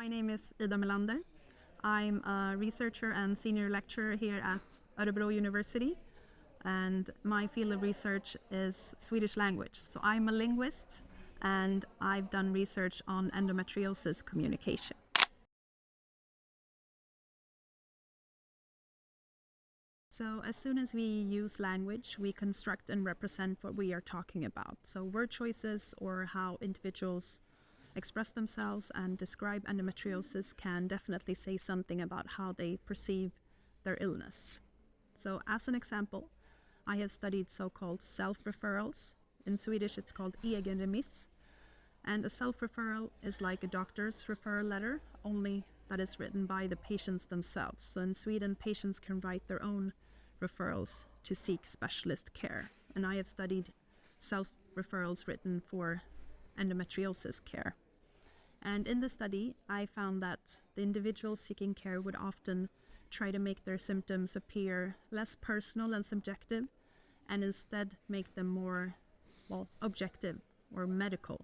My name is Ida Melander. I'm a researcher and senior lecturer here at Örebro University, and my field of research is Swedish language. So I'm a linguist, and I've done research on endometriosis communication. So as soon as we use language, we construct and represent what we are talking about. So word choices or how individuals express themselves and describe endometriosis can definitely say something about how they perceive their illness. So as an example, I have studied so-called self-referrals. In Swedish it's called egenremiss. And a self-referral is like a doctor's referral letter, only that is written by the patients themselves. So in Sweden, patients can write their own referrals to seek specialist care. And I have studied self-referrals written for endometriosis care. And in the study, I found that the individuals seeking care would often try to make their symptoms appear less personal and subjective, and instead make them more, objective or medical.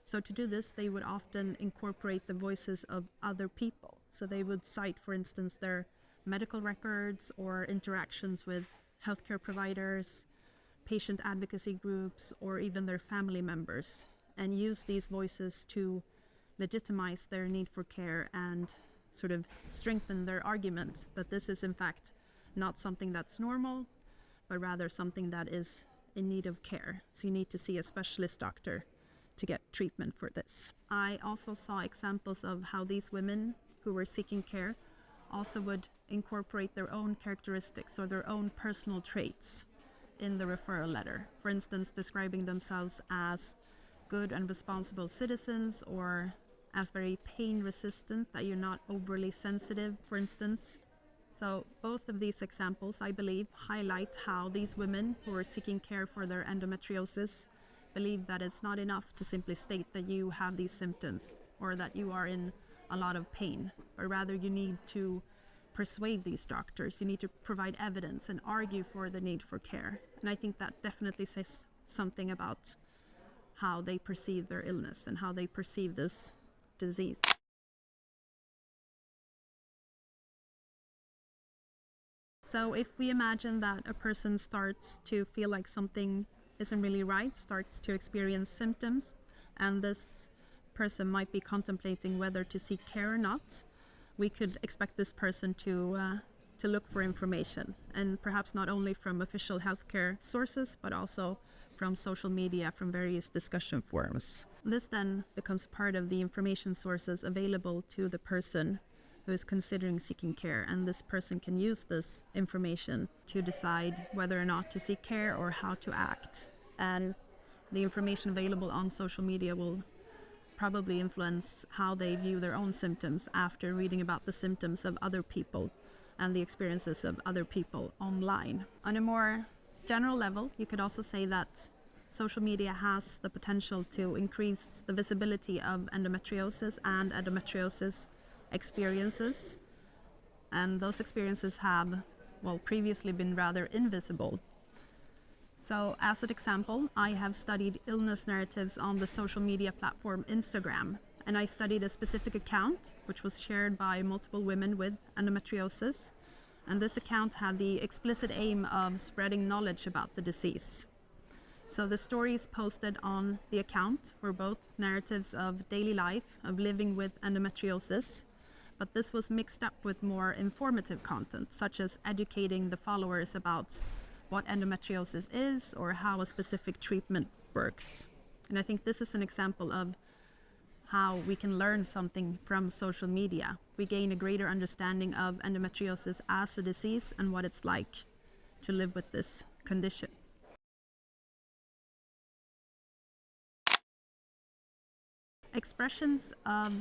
So to do this, they would often incorporate the voices of other people. So they would cite, for instance, their medical records or interactions with healthcare providers, patient advocacy groups, or even their family members, and use these voices to legitimize their need for care and sort of strengthen their argument that this is in fact not something that's normal, but rather something that is in need of care. So you need to see a specialist doctor to get treatment for this. I also saw examples of how these women who were seeking care also would incorporate their own characteristics or their own personal traits in the referral letter. For instance, describing themselves as good and responsible citizens, or as very pain resistant, that you're not overly sensitive, for instance. So both of these examples, I believe, highlight how these women who are seeking care for their endometriosis believe that it's not enough to simply state that you have these symptoms or that you are in a lot of pain, but rather you need to persuade these doctors, you need to provide evidence and argue for the need for care. And I think that definitely says something about how they perceive their illness and how they perceive this disease. So if we imagine that a person starts to feel like something isn't really right, starts to experience symptoms, and this person might be contemplating whether to seek care or not, we could expect this person to look for information, and perhaps not only from official healthcare sources, but also from social media, from various discussion forums. This then becomes part of the information sources available to the person who is considering seeking care, and this person can use this information to decide whether or not to seek care or how to act. And the information available on social media will probably influence how they view their own symptoms after reading about the symptoms of other people and the experiences of other people online. On a more general level, you could also say that social media has the potential to increase the visibility of endometriosis and endometriosis experiences. And those experiences have, previously been rather invisible. So as an example, I have studied illness narratives on the social media platform Instagram, and I studied a specific account which was shared by multiple women with endometriosis, and this account had the explicit aim of spreading knowledge about the disease. So the stories posted on the account were both narratives of daily life, of living with endometriosis, but this was mixed up with more informative content, such as educating the followers about what endometriosis is or how a specific treatment works. And I think this is an example of how we can learn something from social media. We gain a greater understanding of endometriosis as a disease and what it's like to live with this condition. Expressions of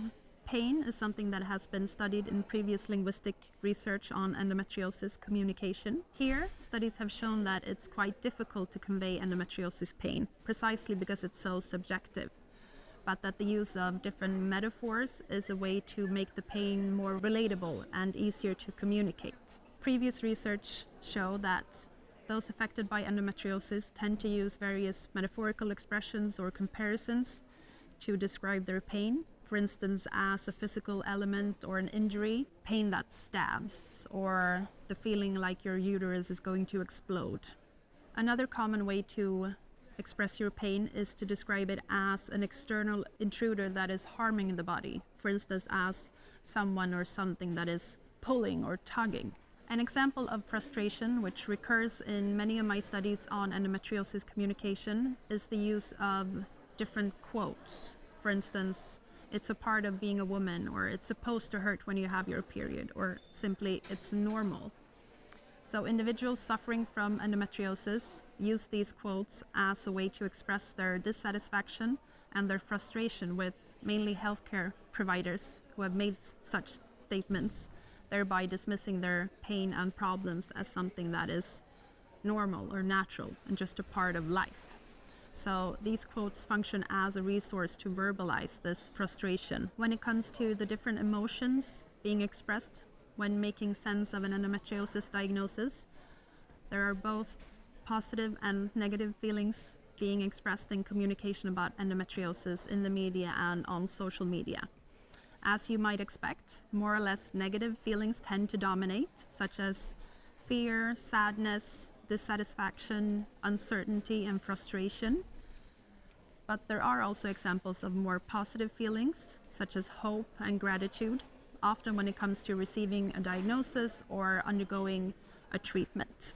pain is something that has been studied in previous linguistic research on endometriosis communication. Here, studies have shown that it's quite difficult to convey endometriosis pain, precisely because it's so subjective, but that the use of different metaphors is a way to make the pain more relatable and easier to communicate. Previous research show that those affected by endometriosis tend to use various metaphorical expressions or comparisons to describe their pain, for instance, as a physical element or an injury, pain that stabs, or the feeling like your uterus is going to explode. Another common way to express your pain is to describe it as an external intruder that is harming the body, for instance, as someone or something that is pulling or tugging. An example of frustration, which recurs in many of my studies on endometriosis communication, is the use of different quotes. For instance, it's a part of being a woman, or it's supposed to hurt when you have your period, or simply it's normal. So individuals suffering from endometriosis use these quotes as a way to express their dissatisfaction and their frustration with mainly healthcare providers who have made such statements, thereby dismissing their pain and problems as something that is normal or natural and just a part of life. So these quotes function as a resource to verbalize this frustration. When it comes to the different emotions being expressed when making sense of an endometriosis diagnosis, there are both positive and negative feelings being expressed in communication about endometriosis in the media and on social media. As you might expect, more or less negative feelings tend to dominate, such as fear, sadness, dissatisfaction, uncertainty, and frustration. But there are also examples of more positive feelings, such as hope and gratitude, often when it comes to receiving a diagnosis or undergoing a treatment.